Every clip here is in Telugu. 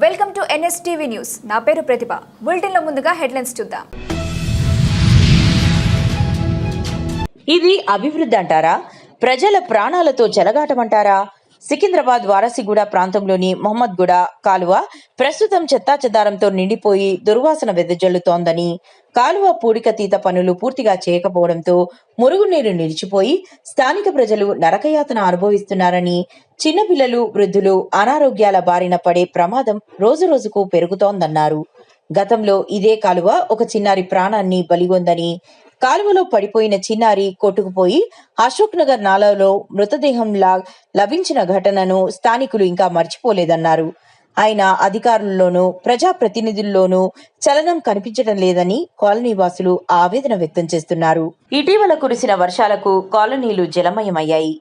Welcome to NSTV news. నా పేరు ప్రతిభ. బులెటిన్లో ముందుగా హెడ్లైన్స్ చూద్దాం. ఇది అభివృద్ధి అంటారా? ప్రజల ప్రాణాలతో చెలగాటమంటారా? సికింద్రాబాద్ వారసిగూడ ప్రాంతంలోని మహమ్మద్గూడ కాలువ ప్రస్తుతం చెత్తాచెదారంతో నిండిపోయి దుర్వాసన వెదజల్లుతోందని, కాలువ పూడికతీత పనులు పూర్తిగా చేయకపోవడంతో మురుగునీరు నిలిచిపోయి స్థానిక ప్రజలు నరకయాతన అనుభవిస్తున్నారని, చిన్నపిల్లలు, వృద్ధులు అనారోగ్యాల బారిన పడే ప్రమాదం రోజురోజుకు పెరుగుతోందన్నారు. గతంలో ఇదే కాలువ ఒక చిన్నారి ప్రాణాన్ని బలిగొందని, కాలువలో పడిపోయిన చిన్నారి కొట్టుకుపోయి అశోక్ నగర్ నాలాలో మృతదేహంలా లభించిన ఘటనను స్థానికులు ఇంకా మర్చిపోలేదన్నారు. అయినా అధికారుల్లోనూ ప్రజాప్రతినిధుల్లోనూ చలనం కనిపించడం లేదని కాలనీ వాసులు ఆవేదన వ్యక్తం చేస్తున్నారు. ఇటీవల కురిసిన వర్షాలకు కాలనీలు జలమయమయ్యాయి.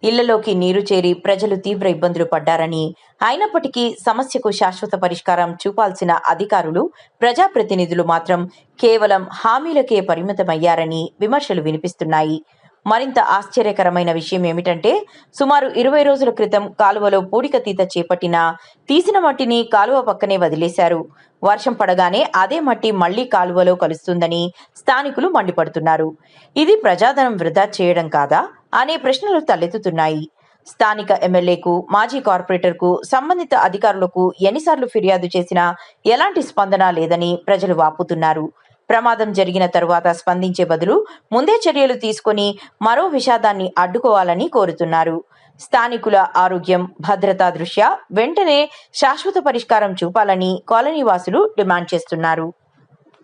ఇళ్లలోకి నీరు చేరి ప్రజలు తీవ్ర ఇబ్బందులు పడ్డారని, అయినప్పటికీ సమస్యకు శాశ్వత పరిష్కారం చూపాల్సిన అధికారులు, ప్రజాప్రతినిధులు మాత్రం కేవలం హామీలకే పరిమితమయ్యారని విమర్శలు వినిపిస్తున్నాయి. మరింత ఆశ్చర్యకరమైన విషయం ఏమిటంటే, సుమారు 20 రోజుల క్రితం కాలువలో పూడికతీత చేపట్టినా తీసిన మట్టిని కాలువ పక్కనే వదిలేశారు. వర్షం పడగానే అదే మట్టి మళ్లీ కాలువలో కలుస్తుందని స్థానికులు మండిపడుతున్నారు. ఇది ప్రజాధనం వృధా చేయడం కాదా అనే ప్రశ్నలు తలెత్తుతున్నాయి. స్థానిక ఎమ్మెల్యేకు, మాజీ కార్పొరేటర్కు, సంబంధిత అధికారులకు ఎన్నిసార్లు ఫిర్యాదు చేసినా ఎలాంటి స్పందన లేదని ప్రజలు వాపోతున్నారు. ప్రమాదం జరిగిన తరువాత స్పందించే బదులు ముందే చర్యలు తీసుకొని మరో విషాదాన్ని అడ్డుకోవాలని కోరుతున్నారు. స్థానికుల ఆరోగ్యం, భద్రతా దృష్ట్యా వెంటనే శాశ్వత పరిష్కారం చూపాలని కాలనీ వాసులు డిమాండ్ చేస్తున్నారు.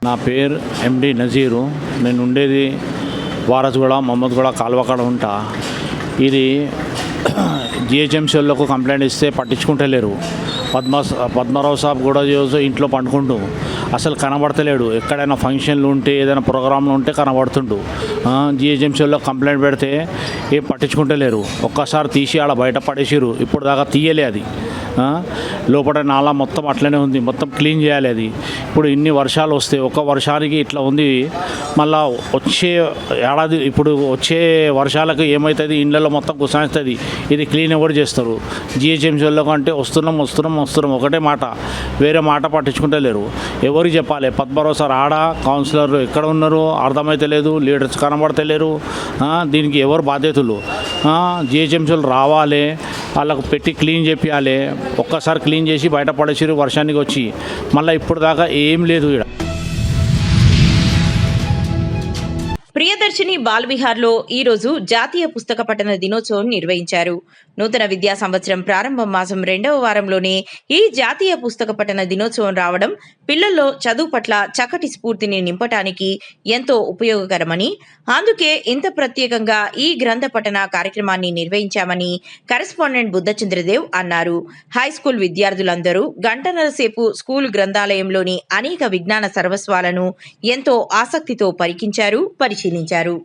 నా పేరు ఎండి నజీరు. నేను ఉండేది వారసుగూడ మహమ్మద్గూడ కాలువకాడ ఉంటా. ఇది జిహెచ్ఎంసీ వాళ్ళకు కంప్లైంట్ ఇస్తే పట్టించుకుంటలేరు. పద్మారావు సాబ్ కూడా ఇంట్లో పండుకుంటూ అసలు కనబడతలేడు. ఎక్కడైనా ఫంక్షన్లు ఉంటే, ఏదైనా ప్రోగ్రాంలు ఉంటే కనబడుతుండు. జిహెచ్ఎంసీ వాళ్ళకి కంప్లైంట్ పెడితే ఏం పట్టించుకుంటలేరు. ఒక్కసారి తీసి ఆడ బయట పడేసిరు. ఇప్పుడు దాకా తీయలే అది. లోపల నాలా మొత్తం అట్లనే ఉంది. మొత్తం క్లీన్ చేయాలి అది. ఇప్పుడు ఇన్ని వర్షాలు వస్తే ఒక వర్షానికి ఇట్లా ఉంది. మళ్ళా వచ్చే ఏడాది ఇప్పుడు వచ్చే వర్షాలకు ఏమవుతుంది, ఇండ్లలో మొత్తం కుసాయిస్తుంది. ఇది క్లీన్ ఎవరు చేస్తారు? జిహెచ్ఎంసీ వాళ్ళకు అంటే వస్తున్నాం ఒకటే మాట, వేరే మాట పట్టించుకుంటలేరు. ఎవరికి చెప్పాలి? పద్మారావు సార్ ఆడ కౌన్సిలర్ ఎక్కడ ఉన్నారు అర్థమైతే లేదు. లీడర్స్ కనబడతలేరు. దీనికి ఎవరు బాధ్యతలు? జిహెచ్ఎంసీలు రావాలి, వాళ్ళకు పెట్టి క్లీన్ చేపియాలి. ఒక్కసారి క్లీన్ చేసి బయట పడేసిరు వర్షానికి వచ్చి. మళ్ళీ ఇప్పుడు దాకా ఏం లేదు. ఇక్కడ ప్రియదర్శిని బాలవిహార్లో ఈరోజు జాతీయ పుస్తక పఠన దినోత్సవం నిర్వహించారు. నూతన విద్యా సంవత్సరం ప్రారంభం మాసం 2వ వారంలోనే ఈ జాతీయ పుస్తక పఠన దినోత్సవం రావడం పిల్లల్లో చదువు పట్ల చక్కటి స్ఫూర్తిని నింపటానికి ఎంతో ఉపయోగకరమని, అందుకే ఇంత ప్రత్యేకంగా ఈ గ్రంథ పఠన కార్యక్రమాన్ని నిర్వహించామని కరెస్పాండెంట్ బుద్ధచంద్రదేవ్ అన్నారు. హైస్కూల్ విద్యార్థులందరూ గంటన్నర సేపు స్కూల్ గ్రంథాలయంలోని అనేక విజ్ఞాన సర్వస్వాలను ఎంతో ఆసక్తితో పరికించారు, పరిశీలించారు.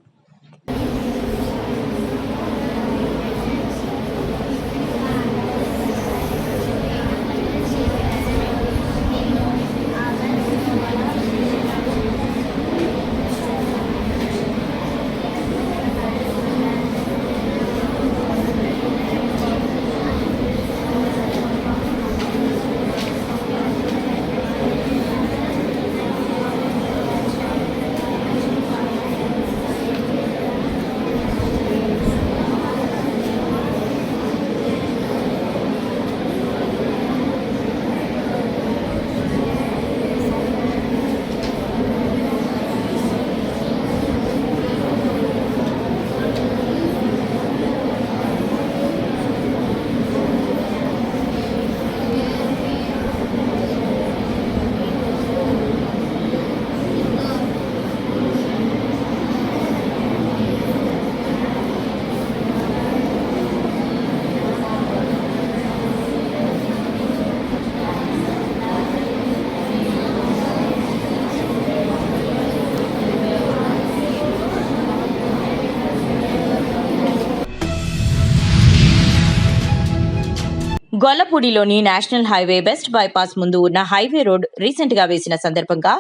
గొల్లపూడిలోని నేషనల్ హైవే బెస్ట్ బైపాస్ ముందు ఉన్న హైవే రోడ్ రీసెంట్ గా వేసిన సందర్భంగా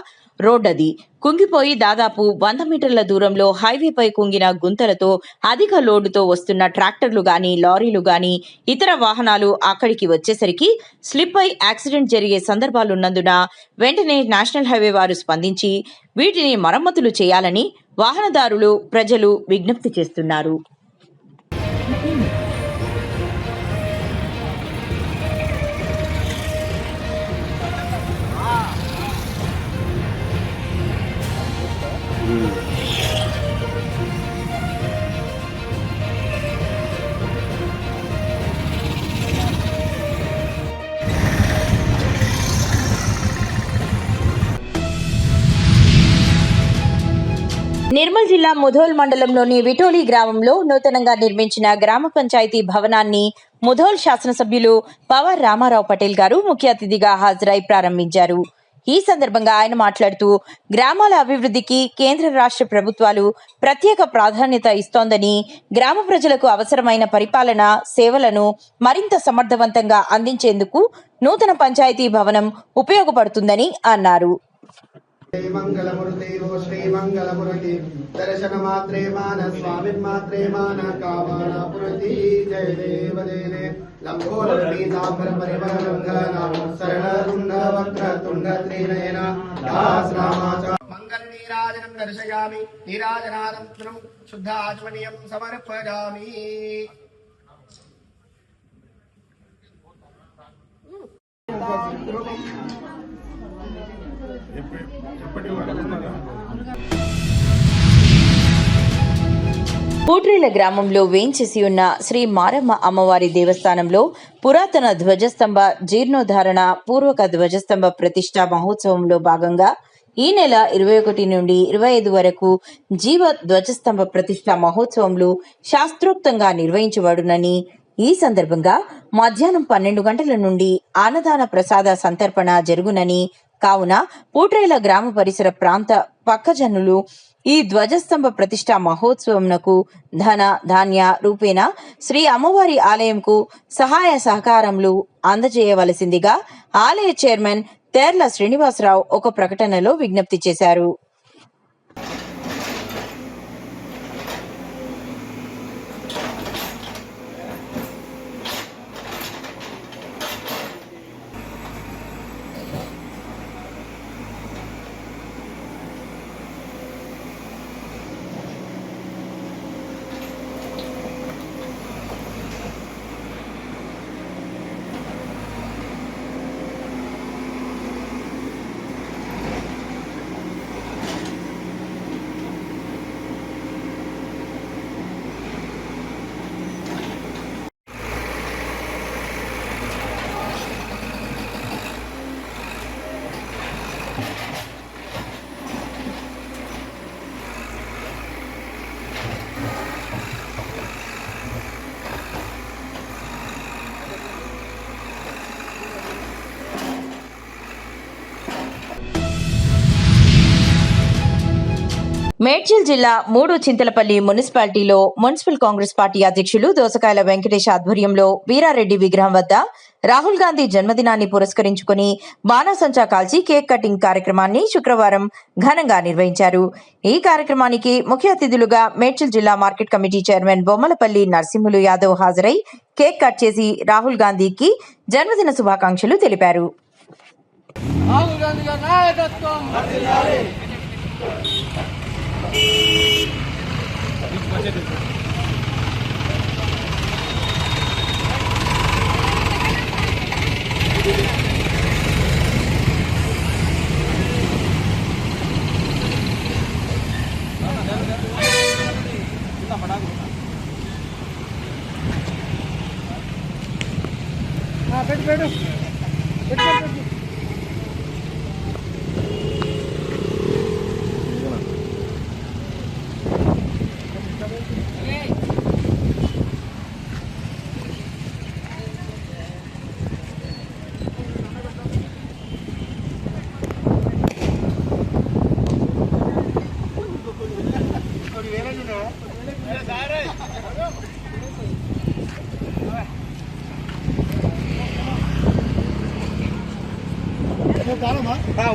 రోడ్డది కుంగిపోయి దాదాపు 100 మీటర్ల దూరంలో హైవేపై కుంగిన గుంతలతో అధిక లోడుతో వస్తున్న ట్రాక్టర్లు గాని లారీలు గాని ఇతర వాహనాలు అక్కడికి వచ్చేసరికి స్లిప్ అయి యాక్సిడెంట్ జరిగే సందర్భాలున్నందున వెంటనే నేషనల్ హైవే వారు స్పందించి వీటిని మరమ్మతులు చేయాలని వాహనదారులు ప్రజలు విజ్ఞప్తి చేస్తున్నారు. నిర్మల్ జిల్లా ముధోల్ మండలంలోని విటోలి గ్రామంలో నూతనంగా నిర్మించిన గ్రామ పంచాయతీ భవనాన్ని ముధోల్ శాసనసభ్యులు పవర్ రామారావు పటేల్ గారు ముఖ్య అతిథిగా హాజరై ప్రారంభించారు. ఈ సందర్భంగా ఆయన మాట్లాడుతూ గ్రామాల అభివృద్ధికి కేంద్ర రాష్ట్ర ప్రభుత్వాలు ప్రత్యేక ప్రాధాన్యత ఇస్తోందని, గ్రామ ప్రజలకు అవసరమైన పరిపాలన సేవలను మరింత సమర్థవంతంగా అందించేందుకు నూతన పంచాయతీ భవనం ఉపయోగపడుతుందని అన్నారు. మంగళమూర్తి ఓ శ్రీ మంగళమూర్తి దర్శన మాత్రే మాన స్వామి మాత్రే మాన కామన పురతి జయ దేవ జయ లంబోల పీతాంబర పరిమళ రంగన శరణ తుండ వక్ర తుండ త్రినయన దాస్ రామాచ మంగళ నీరాజనం దర్శయామి నీరాజనానంతరం శుద్ధ ఆచమనీయం సమర్పయామి. పూట్రేల గ్రామంలో వేంచేసి ఉన్న శ్రీ మారమ్మ అమ్మవారి దేవస్థానంలో పురాతన ధ్వజస్తంభ జీర్ణోద్ధారణ పూర్వక ధ్వజస్తంభ ప్రతిష్ఠా మహోత్సవంలో భాగంగా ఈ నెల 21 నుండి 25 వరకు జీవ ధ్వజస్తంభ ప్రతిష్ఠా మహోత్సవంలో శాస్త్రోక్తంగా నిర్వహించబడునని, ఈ సందర్భంగా మధ్యాహ్నం 12 గంటల నుండి అన్నదాన ప్రసాద సంతర్పణ జరుగునని, కావున పూట్రేల గ్రామ పరిసర ప్రాంత పక్కజనులు ఈ ధ్వజస్తంభ ప్రతిష్ఠా మహోత్సవంకు ధన ధాన్య రూపేణ శ్రీ అమ్మవారి ఆలయంకు సహాయ సహకారములు అందజేయవలసిందిగా ఆలయ చైర్మన్ తేర్ల శ్రీనివాసరావు ఒక ప్రకటనలో విజ్ఞప్తి చేశారు. మేడ్చల్ జిల్లా 3 చింతలపల్లి మున్సిపాలిటీలో మున్సిపల్ కాంగ్రెస్ పార్టీ అధ్యక్షులు దోసకాయల వెంకటేష్ ఆధ్వర్యంలో వీరారెడ్డి విగ్రహం వద్ద రాహుల్ గాంధీ జన్మదినాన్ని పురస్కరించుకుని బాణాసంచా కాల్చి కేక్ కటింగ్ కార్యక్రమాన్ని శుక్రవారం ఘనంగా నిర్వహించారు. ఈ కార్యక్రమానికి ముఖ్య అతిథులుగా మేడ్చల్ జిల్లా market committee chairman Bommalapalli Narasimhulu Yadav హాజరై కేక్ కట్ చేసి రాహుల్ గాంధీకి జన్మదిన శుభాకాంక్షలు తెలిపారు.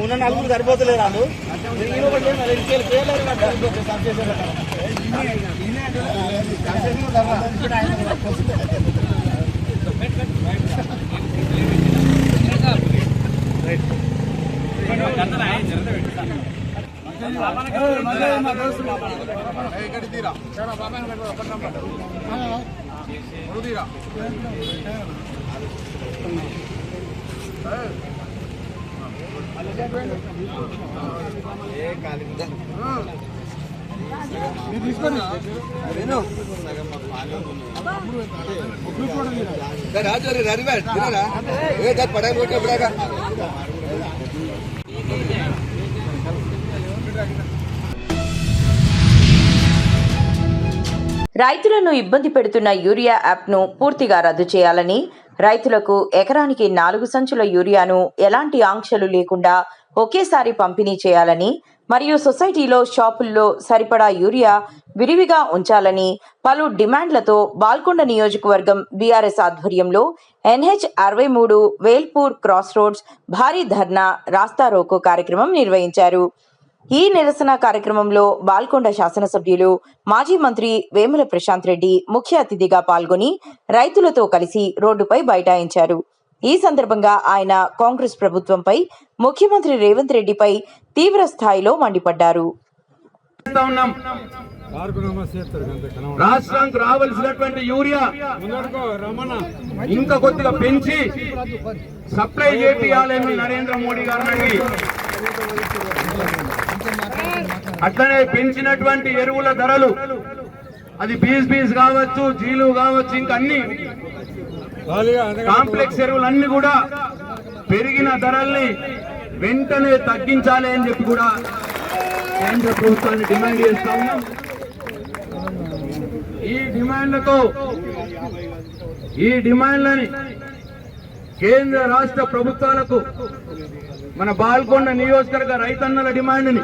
ఉన్న నలుగురు సరిపోతలేదు వాళ్ళు రైతులను ఇబ్బంది పెడుతున్న యూరియా యాప్ను పూర్తిగా రద్దు చేయాలని, రైతులకు ఎకరానికి 4 సంచుల యూరియాను ఎలాంటి ఆంక్షలు లేకుండా ఒకేసారి పంపిణీ చేయాలని మరియు సొసైటీలో షాపుల్లో సరిపడా యూరియా విరివిగా ఉంచాలని పలు డిమాండ్లతో బాల్కొండ నియోజకవర్గం బీఆర్ఎస్ ఆధ్వర్యంలో NH63 వేల్పూర్ క్రాస్ రోడ్స్ భారీ ధర్నా రాస్తారోకో కార్యక్రమం నిర్వహించారు. ఈ నిరసన కార్యక్రమంలో బాల్కొండ శాసనసభ్యులు మాజీ మంత్రి వేముల ప్రశాంత్ రెడ్డి ముఖ్య అతిథిగా పాల్గొని రైతులతో కలిసి రోడ్డుపై బైఠాయించారు. ఈ సందర్భంగా ఆయన కాంగ్రెస్ ప్రభుత్వంపై, ముఖ్యమంత్రి రేవంత్ రెడ్డిపై తీవ్ర స్థాయిలో మండిపడ్డారు. రాష్ట్రానికి రావాల్సినటువంటి యూరియా ఇంకా కొద్దిగా పెంచి సప్లై చేయాలని నరేంద్ర మోడీ గారిని, అట్లనే పెంచినటువంటి ఎరువుల ధరలు అది బీస్ కావచ్చు, జీలు కావచ్చు, ఇంకా అన్ని కాంప్లెక్స్ ఎరువులు అన్ని కూడా పెరిగిన ధరల్ని వెంటనే తగ్గించాలి అని చెప్పి కూడా కేంద్ర ప్రభుత్వాన్ని డిమాండ్ చేస్తా ఉన్నాం. ఈ డిమాండ్లని కేంద్ర రాష్ట్ర ప్రభుత్వాలకు మన బాల్కొండ నియోజకవర్గ రైతన్నల డిమాండ్ని,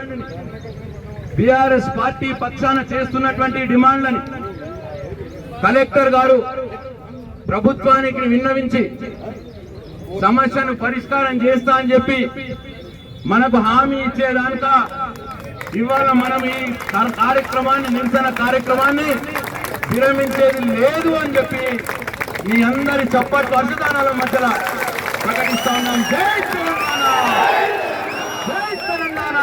బీఆర్ఎస్ పార్టీ పక్షాన చేస్తున్నటువంటి డిమాండ్లని కలెక్టర్ గారు ప్రభుత్వానికి విన్నవించి సమస్యను పరిష్కారం చేస్తా అని చెప్పి మనకు హామీ ఇచ్చేదానిక ఇవాళ మనం ఈ కార్యక్రమాన్ని, నిరసన కార్యక్రమాన్ని విరమించేది లేదు అని చెప్పి మీ అందరి చప్పట్లు అర్థదానాల మధ్యలో ప్రకటిస్తా ఉన్నాం. జై తెలంగాణ, జై తెలంగాణ.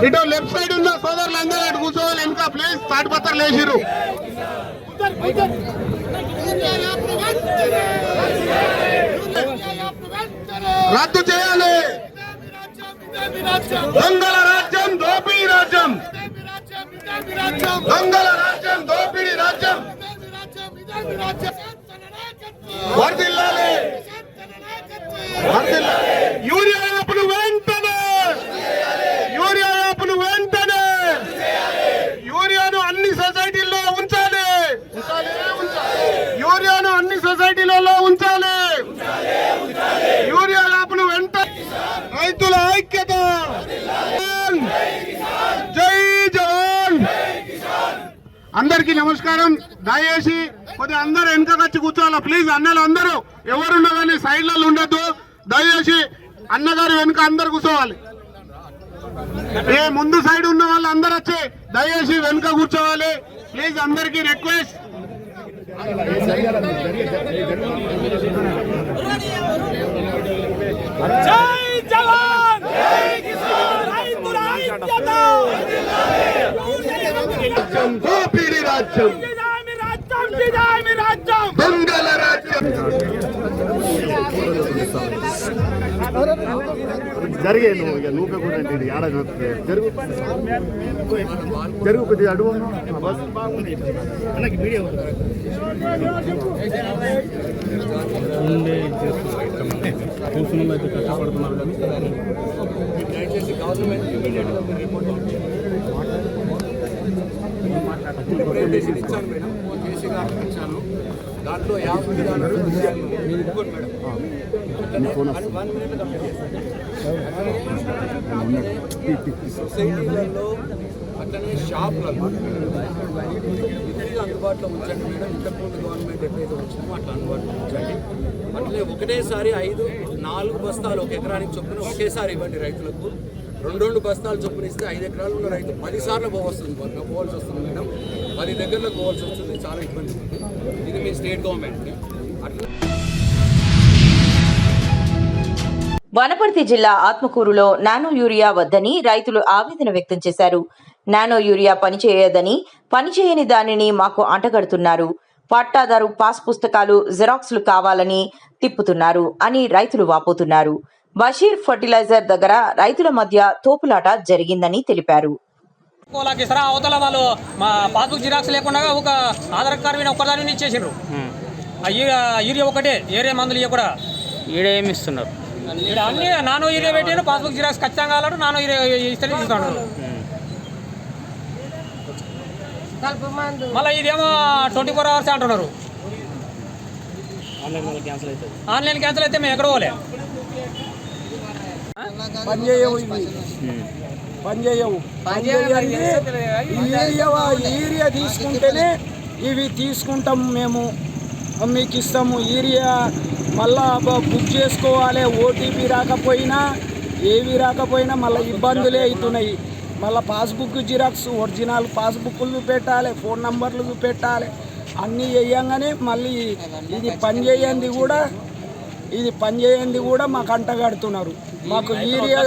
ఇటు లెఫ్ట్ సైడ్ ఉన్న సోదరులందరూ అటు కూర్చోవాలి. వెనుక ప్లీజ్ తాటిపత్రలు వేసిర్రు. రద్దు చేయాలి. దొంగల రాజ్యం, దోపిడీ రాజ్యం, దొంగల రాజ్యం, దోపిడీ రాజ్యం వర్ధిల్లాలి. యూరియా యాప్ను వెంటనే, యూరియా యాప్ను వెంటనే, యూరియాను అన్ని సొసైటీల్లో ఉంచాలి, యూరియాను అన్ని సొసైటీలలో ఉంచాలి. యూరియా యాప్ను వెంటనే. రైతుల ఐక్యత, జై జవాన్. అందరికీ నమస్కారం. దయచేసి కొద్దిగా అందరూ వెనకకొచ్చి కూర్చోవాలా ప్లీజ్. అన్నలు అందరూ ఎవరున్నా కానీ సైడ్లలో ఉండద్దు. దయచేసి అన్నగారు వెనుక అందరు కూర్చోవాలి. ఏ ముందు సైడ్ ఉన్న వాళ్ళు అందరు వచ్చి దయచేసి వెనుక కూర్చోవాలి ప్లీజ్. అందరికీ రిక్వెస్ట్. జై జవాన్, జై కిసాన్, రైతుల ఐక్యత. దోపిడీ రాజ్యం, రాజ్యం రాజ్యం దొంగల రాజ్యం జరిగే నువ్వు ఇక నువ్వు కూడా అంటే ఆడ జరుగు జరుగు కొద్దిగా అడుగు బస్సు బాగుంది అన్నకి వీడియో చూస్తున్నైతే కష్టపడుతున్నారు కానీ దయచేసి గవర్నమెంట్ ఇమీడియట్గా రిపోర్ట్ రిప్రజెంటేషన్ ఇచ్చాను మేడం కేసీ గారికి ఇచ్చాను దాంట్లో 50 విధానాలు సొసైటీలలో అట్లనే షాపులలో విధిగా అందుబాటులో ఉంచండి మేడం. ఇంతకుముందు గవర్నమెంట్ ఎట్లయితే వచ్చినామో అట్లా అందుబాటులో ఉంచండి. అట్లే ఒకటేసారి 4 బస్తాలు ఒక ఎకరానికి చొప్పున ఒకేసారి ఇవ్వండి రైతులకు. 2 బస్తాలు చొప్పున ఇస్తే 5 ఎకరాలు ఉన్న రైతు 10 సార్లు పోవాల్సి వస్తుంది మేడం. 10 దగ్గరలో పోవాల్సి వస్తుంది, చాలా ఇబ్బంది ఉంది. ఇది మీ స్టేట్ గవర్నమెంట్ అట్లా. వనపర్తి జిల్లా ఆత్మకూరులో నానో యూరియా వద్దని రైతులు ఆవేదన వ్యక్తం చేశారు. నానో యూరియా పనిచేయదని, పనిచేయని దానిని మాకు అంటగడుతున్నారు. పట్టాదారు పాస్ పుస్తకాలు జిరాక్స్లు కావాలని తిప్పుతున్నారు అని రైతులు వాపోతున్నారు. బషీర్ ఫర్టిలైజర్ దగ్గర రైతుల మధ్య తోపులాట జరిగిందని తెలిపారు. అవతల వాళ్ళు మా పాస్బుక్ జిరాక్స్ లేకుండా ఒక ఆధార్ కార్డు మీద ఒక్కదాని ఇచ్చేసారు. యూరియా ఒకటే, ఏరియా మందులు ఇవ్వ కూడా ఈడ ఏమి ఇస్తున్నారు? అన్ని నానో యూరియా పెట్టారు. పాస్బుక్ జిరాక్స్ ఖచ్చితంగా కావాలంటే నానో యూరియా ఇస్తే ఇస్తున్నారు. మళ్ళీ ఇదేమో 24 hours అంటున్నారు. ఆన్లైన్ క్యాన్సిల్ అయితే మేము ఎక్కడ పోలే. యూరియా తీసుకుంటేనే ఇవి తీసుకుంటాం మేము, మీకు ఇస్తాము యూరియా. మళ్ళా బుక్ చేసుకోవాలి. ఓటీపీ రాకపోయినా ఏవి రాకపోయినా మళ్ళీ ఇబ్బందులే అవుతున్నాయి. మళ్ళీ పాస్బుక్ జిరాక్స్ ఒరిజినల్ పాస్బుక్లు చూపెట్టాలి, ఫోన్ నంబర్లు చూపెట్టాలి. అన్నీ వేయంగానే మళ్ళీ ఇది పని చేయండి కూడా మాకు అంటగడుతున్నారు. మాకు యూరియా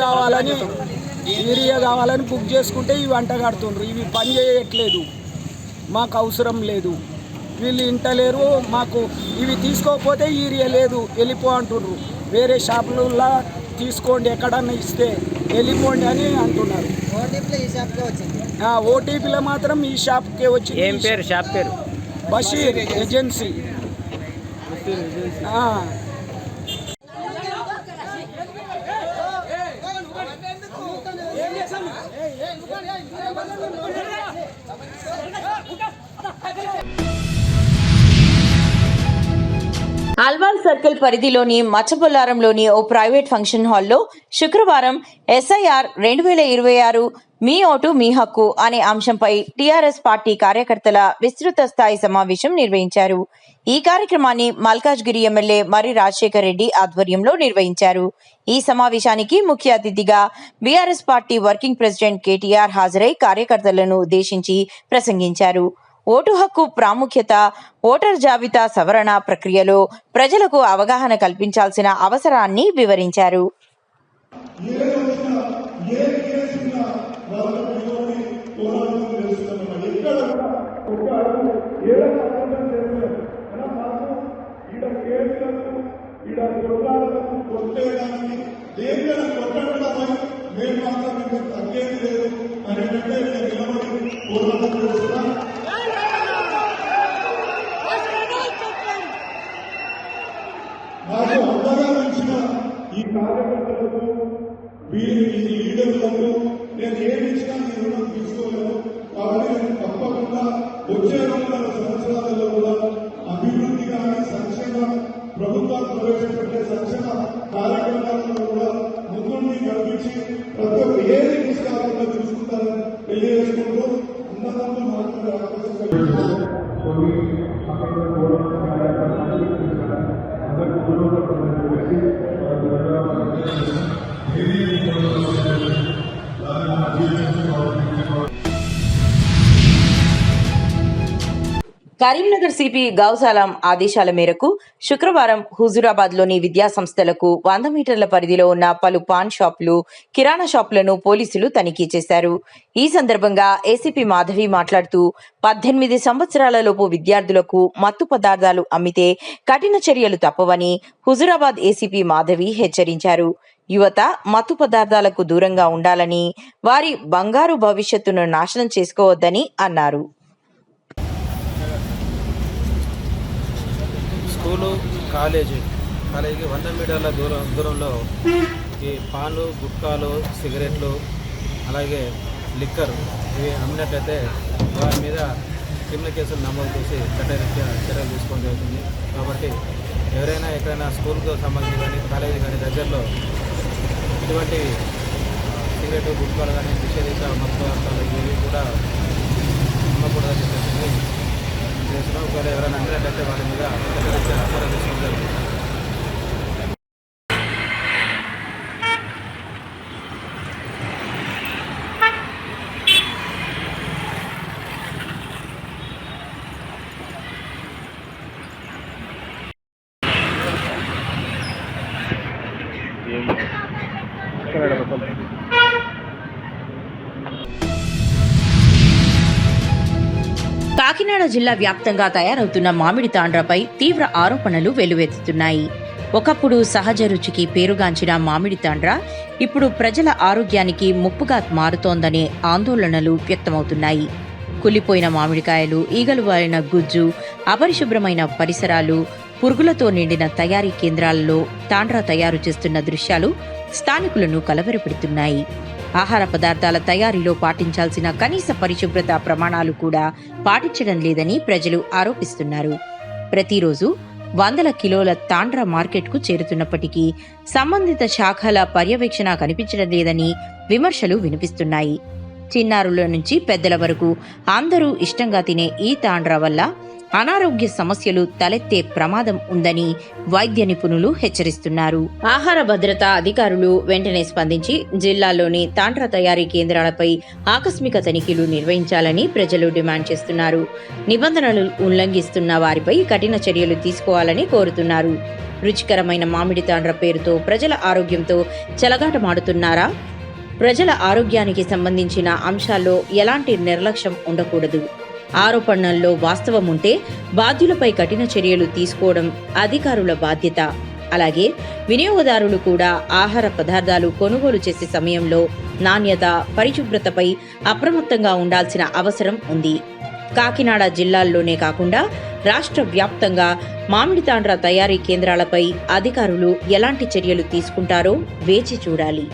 కావాలని బుక్ చేసుకుంటే ఇవి అంటగడుతున్నారు. ఇవి పని చేయట్లేదు, మాకు అవసరం లేదు. వీళ్ళు ఇంటలేరు. మాకు ఇవి తీసుకోకపోతే యూరియా లేదు వెళ్ళిపో అంటున్నారు. వేరే షాపులలో తీసుకోండి, ఎక్కడన్నా ఇస్తే వెళ్ళిపోండి అని అంటున్నారు. ఓటీపీలో మాత్రం ఈ షాప్కే వచ్చింది. ఏం పేరు షాప్ పేరు? బషీర్ ఏజెన్సీ. అల్వాల్ సర్కిల్ పరిధిలోని మచ్చబొల్లారంలోని ఓ ప్రైవేట్ ఫంక్షన్ హాల్లో శుక్రవారం ఎస్ఐఆర్ 2026 మీ ఓటు మీ హక్కు అనే అంశంపై టీఆర్ఎస్ పార్టీ కార్యకర్తల విస్తృత స్థాయి సమావేశం నిర్వహించారు. ఈ కార్యక్రమాన్ని మల్కాజ్గిరి ఎమ్మెల్యే మర్రి రాజశేఖర్ రెడ్డి ఆధ్వర్యంలో నిర్వహించారు. ఈ సమావేశానికి ముఖ్య అతిథిగా BRS party working president KTR హాజరై కార్యకర్తలను ఉద్దేశించి ప్రసంగించారు. ఓటు హక్కు ప్రాముఖ్యత, ఓటర్ జాబితా సవరణ ప్రక్రియలో ప్రజలకు అవగాహన కల్పించాల్సిన అవసరాన్ని వివరించారు. నాకు అంతగా నచ్చిన ఈ కార్యకర్తలకు, వీరికి లీడర్లకు నేను ఏమి ఇచ్చినా మీ రుణం తీసుకోలేను. కాబట్టి నేను తప్పకుండా వచ్చే 2 సంవత్సరాలలో కూడా అభివృద్ధి కానీ సంక్షేమ ప్రభుత్వాలు ప్రవేశపెట్టే సంక్షేమ కార్యక్రమాలను కూడా ముందుండి కల్పించి ప్రతి ఒక్క ఏది మిస్ కాకుండా చూసుకుంటారని తెలియజేసుకుంటూ అందరూ మాట్లాడే అవకాశం కరీంనగర్ సిపి గౌసాలం ఆదేశాల మేరకు శుక్రవారం హుజూరాబాద్లోని విద్యా సంస్థలకు 100 మీటర్ల పరిధిలో ఉన్న పలు పాన్ షాపులు, కిరాణా షాపులను పోలీసులు తనిఖీ చేశారు. ఈ సందర్భంగా ఏసీపీ మాధవి మాట్లాడుతూ 18 సంవత్సరాలలోపు విద్యార్థులకు మత్తు పదార్థాలు అమ్మితే కఠిన చర్యలు తప్పవని హుజూరాబాద్ ఏసీపీ మాధవి హెచ్చరించారు. యువత మత్తు పదార్థాలకు దూరంగా ఉండాలని, వారి బంగారు భవిష్యత్తును నాశనం చేసుకోవద్దని అన్నారు. స్కూలు, కాలేజీకి 100 మీటర్ల దూరంలో ఈ పాలు, గుట్కాలు, సిగరెట్లు, అలాగే లిక్కర్ ఇవి అమ్మినట్లయితే వారి మీద క్రిమినల్ కేసులు నమోదు చేసి చట్టరీత్యా చర్యలు తీసుకోవడం జరుగుతుంది. కాబట్టి ఎవరైనా ఎక్కడైనా స్కూల్కు సంబంధించి కానీ కాలేజీ కానీ దగ్గరలో ఇటువంటి సిగరెట్, గుట్కాలు కానీ నిషేధిత మత్తు పదార్థాలు ఇవి కూడా అమ్మకూడదని చెప్పేసి చేస్తున్నాం. ఒకవేళ ఎవరైనా అమ్మినట్లయితే వారి మీద చట్టరీత్యా చర్యలు తీసుకోవడం జరుగుతుంది. కాకినాడ జిల్లా వ్యాప్తంగా తయారవుతున్న మామిడి తాండ్రపై తీవ్ర ఆరోపణలు వెల్లువెత్తుతున్నాయి. ఒకప్పుడు సహజ రుచికి పేరుగాంచిన మామిడి తాండ్ర ఇప్పుడు ప్రజల ఆరోగ్యానికి ముప్పుగా మారుతోందనే ఆందోళనలు వ్యక్తమవుతున్నాయి. కులిపోయిన మామిడికాయలు, ఈగలు వాలిన గుజ్జు, అపరిశుభ్రమైన పరిసరాలు, పురుగులతో నిండిన తయారీ కేంద్రాలలో తాండ్రా తయారు చేస్తున్న దృశ్యాలు స్థానికులను కలవరపెడుతున్నాయి. ఆహార పదార్థాల తయారీలో పాటించాల్సిన కనీస పరిశుభ్రత ప్రమాణాలు కూడా పాటించడం లేదని ప్రజలు ఆరోపిస్తున్నారు. ప్రతిరోజు 100 కిలోల తాండ్రా మార్కెట్కు చేరుతున్నప్పటికీ సంబంధిత శాఖల పర్యవేక్షణ కనిపించడం లేదని విమర్శలు వినిపిస్తున్నాయి. చిన్నారుల నుంచి పెద్దల వరకు అందరూ ఇష్టంగా తినే ఈ తాండ్రా వల్ల అనారోగ్య సమస్యలు తలెత్తే ప్రమాదం ఉందని వైద్య నిపుణులు హెచ్చరిస్తున్నారు. ఆహార భద్రతా అధికారులు వెంటనే స్పందించి జిల్లాలోని తాండ్రా తయారీ కేంద్రాలపై ఆకస్మిక తనిఖీలు నిర్వహించాలని ప్రజలు డిమాండ్ చేస్తున్నారు. నిబంధనలు ఉల్లంఘిస్తున్న వారిపై కఠిన చర్యలు తీసుకోవాలని కోరుతున్నారు. రుచికరమైన మామిడి తాండ్రా పేరుతో ప్రజల ఆరోగ్యంతో చెలగాటమాడుతున్నారా? ప్రజల ఆరోగ్యానికి సంబంధించిన అంశాల్లో ఎలాంటి నిర్లక్ష్యం ఉండకూడదు. ఆరోపణల్లో వాస్తవం ఉంటే బాధ్యులపై కఠిన చర్యలు తీసుకోవడం అధికారుల బాధ్యత. అలాగే వినియోగదారులు కూడా ఆహార పదార్థాలు కొనుగోలు చేసే సమయంలో నాణ్యత, పరిశుభ్రతపై అప్రమత్తంగా ఉండాల్సిన అవసరం ఉంది. కాకినాడ జిల్లాల్లోనే కాకుండా రాష్ట్ర వ్యాప్తంగా మామిడి తాండ్రా తయారీ కేంద్రాలపై అధికారులు ఎలాంటి చర్యలు తీసుకుంటారో వేచి చూడాలి.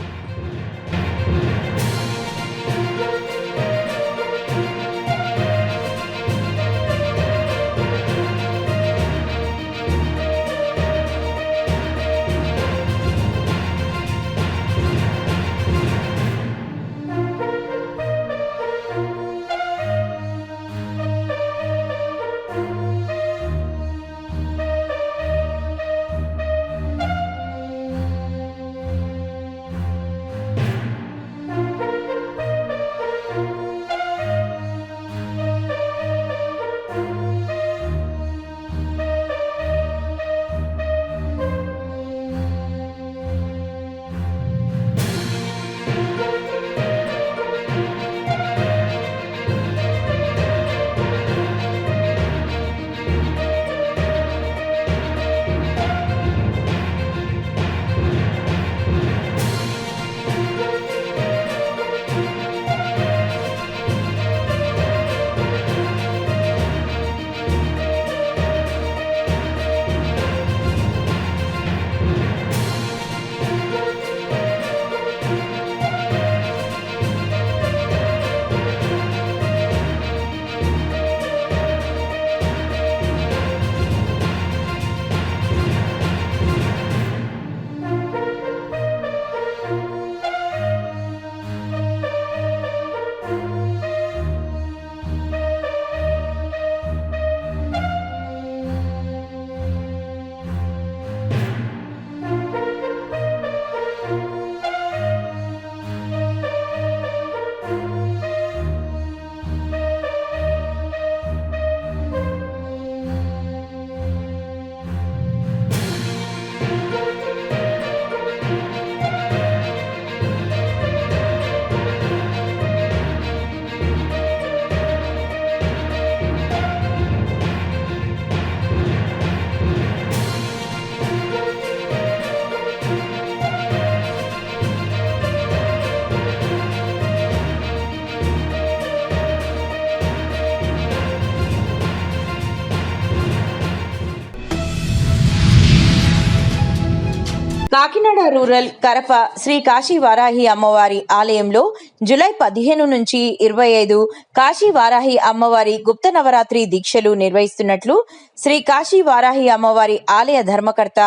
కాకినాడ రూరల్ కరప శ్రీ కాశీ వారాహి అమ్మవారి ఆలయంలో జూలై 15 నుంచి 25 కాశీ వారాహి అమ్మవారి గుప్త నవరాత్రి దీక్షలు నిర్వహిస్తున్నట్లు శ్రీ కాశీ వారాహి అమ్మవారి ఆలయ ధర్మకర్త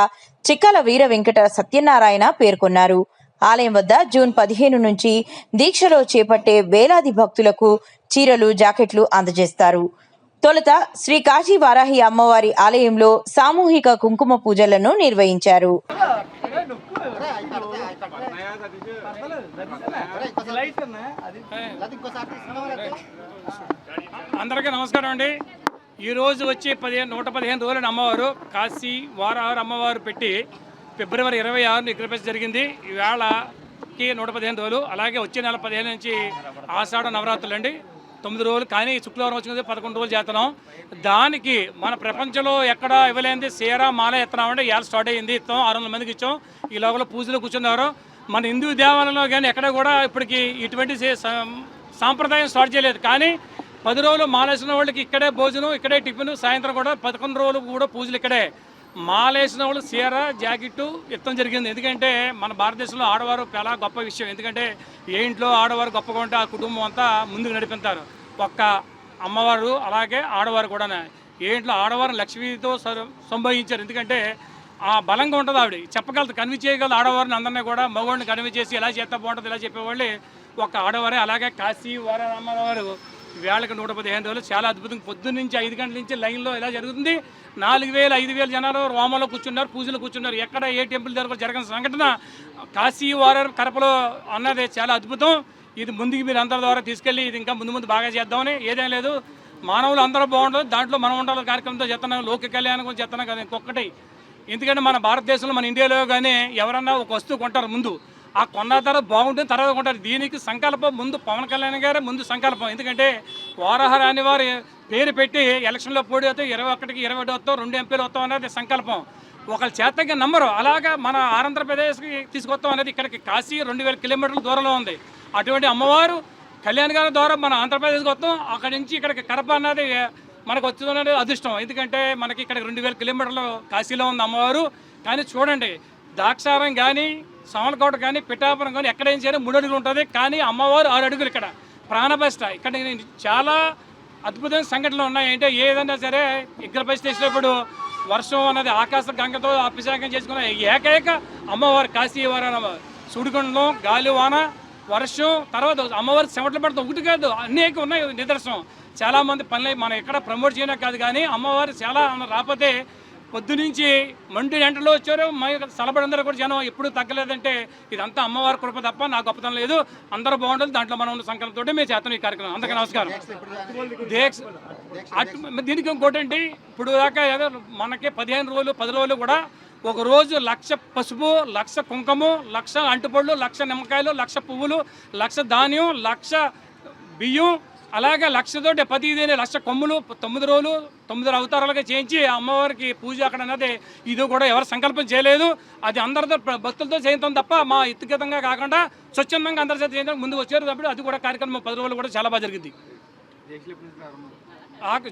చిక్కల వీర వెంకట సత్యనారాయణ పేర్కొన్నారు. ఆలయం వద్ద జూన్ 15 నుంచి దీక్షలో చేపట్టే వేలాది భక్తులకు చీరలు, జాకెట్లు అందజేస్తారు. తొలుత శ్రీ కాశీ వారాహి అమ్మవారి ఆలయంలో సామూహిక కుంకుమ పూజలను నిర్వహించారు. అందరికీ నమస్కారం అండి. ఈరోజు వచ్చి 115 రోజులు అమ్మవారు కాశీ వారాహి అమ్మవారు పెట్టి ఫిబ్రవరి 26 విగ్రహించడం జరిగింది. ఈవేళకి 115 రోజులు. అలాగే వచ్చే నెల 15 నుంచి ఆషాఢ నవరాత్రులు అండి, 9 రోజులు. కానీ శుక్రవారం వచ్చింది 11 రోజులు చేస్తున్నాం. దానికి మన ప్రపంచంలో ఎక్కడ ఇవ్వలేనిది సీరా మాల ఎత్తున్నామంటే ఇవాళ స్టార్ట్ అయ్యింది. ఇస్తాం 600 మందికి ఇచ్చాం. ఈ లోపల పూజలు కూర్చున్నారు. మన హిందూ దేవాలయంలో కానీ ఎక్కడ కూడా ఇప్పటికి ఇటువంటి సాంప్రదాయం స్టార్ట్ చేయలేదు. కానీ 10 రోజులు మాలేసిన వాళ్ళకి ఇక్కడే భోజనం, ఇక్కడే టిఫిన్, సాయంత్రం కూడా 11 రోజులు కూడా పూజలు ఇక్కడే. మాలేసిన వాళ్ళు సీర, జాకెట్టు ఇవ్వడం జరిగింది. ఎందుకంటే మన భారతదేశంలో ఆడవారు చాలా గొప్ప విషయం. ఎందుకంటే ఏ ఇంట్లో ఆడవారు గొప్పగా ఉంటే ఆ కుటుంబం అంతా ముందుకు నడిపిస్తారు. ఒక్క అమ్మవారు అలాగే ఆడవారు కూడా ఏ ఇంట్లో ఆడవారు లక్ష్మీతో సంభవించారు. ఎందుకంటే ఆ బలంగా ఉంటుంది. ఆవిడ చెప్పగలదు, కన్విన్స్ చేయగలదు ఆడవారిని అందరినీ కూడా. మగవాడిని కన్విన్స్ చేసి ఎలా చేస్తే బాగుంటుంది ఇలా చెప్పేవాళ్ళు ఒక ఆడవారే. అలాగే కాశీ వారాహి అమ్మవారు వేళకి 115 రోజులు చాలా అద్భుతంగా పొద్దున్న నుంచి 5 గంటల నుంచి లైన్లో ఇలా జరుగుతుంది. 4000, 5000 జనాలు రోమలో కూర్చున్నారు, పూజలు కూర్చున్నారు. ఎక్కడ ఏ టెంపుల్ దగ్గర జరిగిన సంఘటన కాశీ వారాహి కరపలో అన్నది చాలా అద్భుతం. ఇది ముందుకు మీరు అందరి ద్వారా తీసుకెళ్ళి ఇది ఇంకా ముందు బాగా చేద్దామని. ఏదేం లేదు, మానవులు అందరూ బాగుంటుంది, దాంట్లో మనం ఉండాలి కార్యక్రమంతో చేస్తున్నాం. లోక కళ్యాణం గురించి చేస్తున్నాం కదా ఇంకొకటి. ఎందుకంటే మన భారతదేశంలో, మన ఇండియాలో కానీ ఎవరన్నా ఒక వస్తువు కొంటారు, ముందు ఆ కొన్న తర్వాత బాగుంటుంది, తర్వాత కొంటారు. దీనికి సంకల్పం ముందు పవన్ కళ్యాణ్ గారే ముందు సంకల్పం. ఎందుకంటే వారాహి రాని వారి పేరు పెట్టి ఎలక్షన్లో పోటీ అవుతాయి, 21కి 22 వస్తాం, 2 ఎంపీలు వస్తాం అనేది సంకల్పం. ఒకళ్ళ చేతకి నమ్మరు. అలాగా మన ఆంధ్రప్రదేశ్కి తీసుకొస్తాం అనేది ఇక్కడికి కాశీ 2000 కిలోమీటర్ల దూరంలో ఉంది. అటువంటి అమ్మవారు కళ్యాణ్ గారి ద్వారా మన ఆంధ్రప్రదేశ్కి వస్తాం. అక్కడి నుంచి ఇక్కడికి కడప అన్నది మనకు వచ్చిందనేది అదృష్టం. ఎందుకంటే మనకి ఇక్కడ 2000 కిలోమీటర్లు కాశీలో ఉంది అమ్మవారు. కానీ చూడండి, దాక్షారం కానీ, సామలకోట కానీ, పిఠాపురం కానీ ఎక్కడైనా సరే 3 అడుగులు ఉంటుంది. కానీ అమ్మవారు 6 అడుగులు ఇక్కడ ప్రాణప్రతిష్ఠ. ఇక్కడ చాలా అద్భుతమైన సంఘటనలు ఉన్నాయి. అంటే ఏదైనా సరే విగ్రహప్రతిష్ఠ చేసినప్పుడు వర్షం అన్నది ఆకాశ గంగతో అభిషేకం చేసుకున్న ఏకైక అమ్మవారు కాశీ వారాహి. సుడిగుండం, గాలివాన, వర్షం, తర్వాత అమ్మవారి చెమటలు పడతాం. ఒకటి కాదు, అనేక ఉన్నాయి నిదర్శనం. చాలామంది పనులు మనం ఎక్కడ ప్రమోట్ చేయడం కాదు, కానీ అమ్మవారు చాలా రాకపోతే పొద్దునుంచి మండి గంటలో వచ్చారు. సలబడందరూ కూడా జనం ఎప్పుడు తగ్గలేదంటే ఇదంతా అమ్మవారి కృప తప్ప నా గొప్పతనం లేదు. అందరూ బాగుంటుంది, దాంట్లో మనం ఉన్న సంకల్పంతో మేము చేస్తాం ఈ కార్యక్రమం. అందరికీ నమస్కారం. దీనికి ఇంకోటి అండి, ఇప్పుడు దాకా ఏదో మనకి 15 రోజులు 10 రోజులు కూడా ఒక రోజు 1,00,000 పసుపు, 1,00,000 కుంకుమ, 1,00,000 అంటుపళ్ళు, 1,00,000 నిమ్మకాయలు, 1,00,000 పువ్వులు, 1,00,000 ధాన్యం, 1,00,000 బియ్యం, అలాగే 1,00,000 15 1,00,000 కొమ్ములు 9 రోజులు 9 అవతారాలుగా చేయించి అమ్మవారికి పూజ అక్కడ అన్నది ఇది కూడా ఎవరు సంకల్పం చేయలేదు. అది అందరితో భక్తులతో చేయించడం తప్ప మా వ్యక్తిగతంగా కాకుండా స్వచ్ఛందంగా అందరి చేత చేయించడం ముందు వచ్చారు. తప్పుడు అది కూడా కార్యక్రమం 10 రోజులు కూడా చాలా బాగా జరిగింది.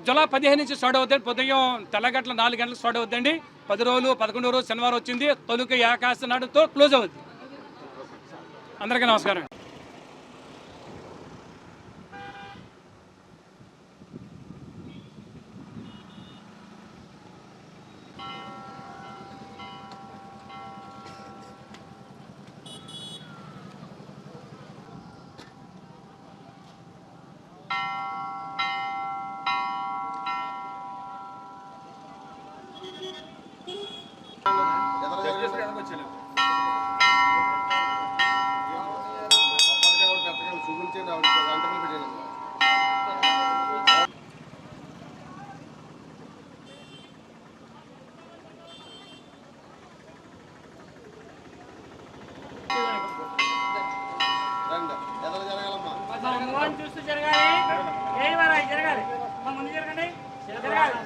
జూలై 15 నుంచి స్టార్ట్ అవుతుంది. ఉదయం తెల్లగట్ల 4 గంటలకు స్టార్ట్ అవుతుందండి. 10 రోజులు 11 రోజు శనివారం వచ్చింది. తొలుక ఏకాదశి నాడుతో క్లోజ్ అవుతుంది. అందరికీ నమస్కారం. చూస్తూ జరగాలి, జరగాలి, ముందు జరగండి, జరగాలి.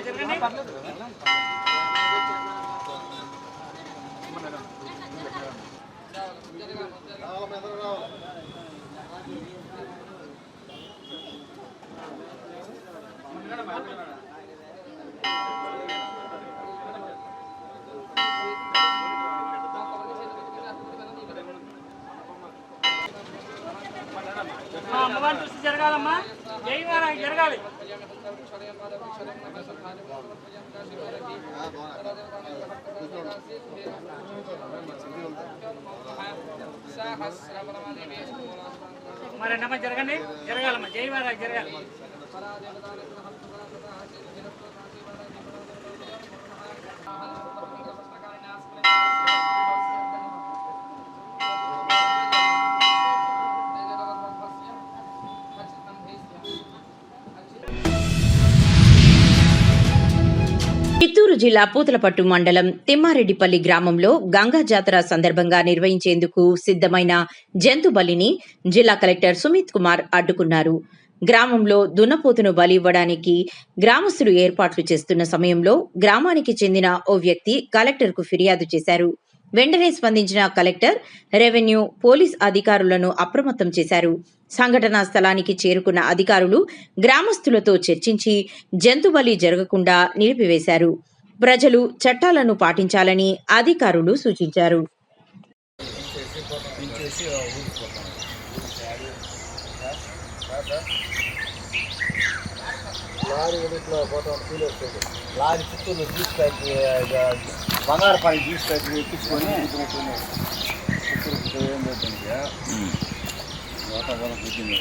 జరగండి. మా అమ్మవారిని చూసి జరగాలమ్మా. జై వారాహి జరగాలి. మరి అన్నమ్మ జరగండి, జరగాలమ్మా. జై వారాహి జరగాలి. చిత్తూరు జిల్లా పూతలపట్టు మండలం తిమ్మారెడ్డిపల్లి గ్రామంలో గంగా జాతర సందర్భంగా నిర్వహించేందుకు సిద్దమైన జంతు బలిని జిల్లా కలెక్టర్ సుమిత్ కుమార్ అడ్డుకున్నారు. గ్రామంలో దున్నపోతును బలి ఇవ్వడానికి గ్రామస్తులు ఏర్పాట్లు చేస్తున్న సమయంలో గ్రామానికి చెందిన ఓ వ్యక్తి కలెక్టర్కు ఫిర్యాదు చేశారు. వెంటనే స్పందించిన కలెక్టర్ రెవెన్యూ, పోలీస్ అధికారులను అప్రమత్తం చేశారు. సంఘటనా స్థలానికి చేరుకున్న అధికారులు గ్రామస్తులతో చర్చించి జంతు బలి జరగకుండా నిలిపివేశారు. ప్రజలు చట్టాలను పాటించాలని అధికారులు సూచించారు. లారీ చిత్తూరు తీసుకొచ్చి బంగారు పని తీసుకొచ్చి ఎక్కించుకొని చిత్తూరు ఏం పెట్టింది వాతావరణం కూర్చుంది.